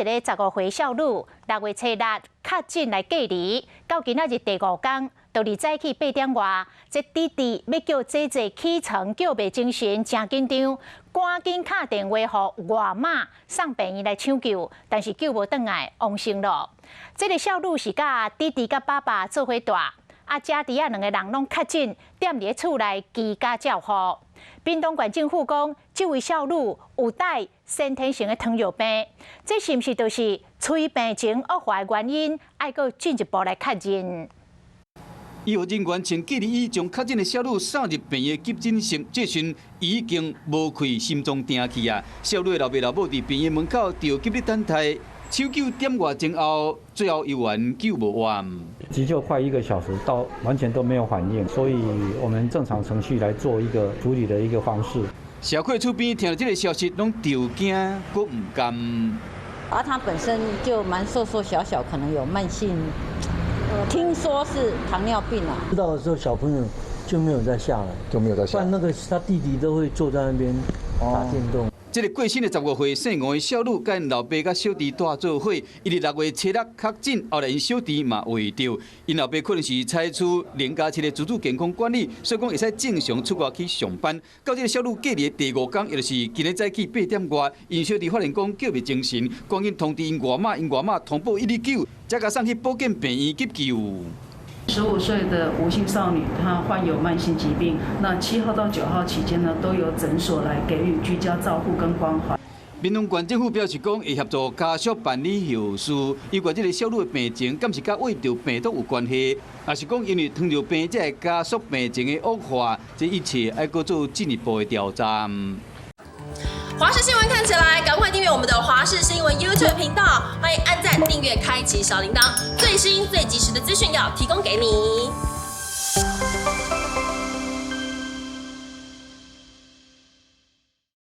一个15岁少女，6月初6确诊来隔离，到今仔日第5天，就伫早起8点外，这弟弟要叫姐姐起床，叫袂精神，真紧张，赶紧打电话予外妈送病院来抢救，但是救无倒来，亡生了。这个少女是甲弟弟甲爸爸做伙大。家弟2个人拢确诊，踮伫厝内居家照护。屏东县政府讲，这位少女有带先天性的糖尿病，这是毋是就是催病情恶化的原因？爱搁进一步来确认。医护人员请隔离医将确诊的少女送入病院急诊室，这时已经无开心脏停去啊！少女的老爸老母伫病院门口就急力等待。抢救点外钟后，最后医院救无完。急救快1个小时，到完全都没有反应，所以我们正常程序来做一个处理的一个方式。社会厝边听到这个消息，拢着惊，佫唔甘。他本身就蛮瘦瘦小小，可能有慢性，听说是糖尿病啊。知道的时候，小朋友就没有再下来，不然那个他弟弟都会坐在那边打电动。这个过身的15岁姓吴的少女，甲因老爸甲小弟大做伙，伊伫6月初6确诊，后来因小弟嘛胃着，因老爸可能是采取连假期的自主健康管理，所以讲会使正常出外去上班。到这个少女隔离的第5天，也就是今日早起8点外，因小弟发现讲叫袂精神，赶紧通知因外妈通报119，才甲送去保健病院急救。15岁的吴姓少女，她患有慢性疾病。那7号到9号期间呢，都有诊所来给予居家照护跟关怀。屏东县政府表示讲，会协助家属办理后事。有关这个少女的病情，敢是甲胃着病毒有关系，还是讲因为糖尿病才会加速病情的恶化？这一切要搁做进一步的调查。华视新闻看起来，赶快订阅我们的华视新闻 YouTube 频道，欢迎按赞、订阅、开启小铃铛，最新最及时的资讯要提供给你。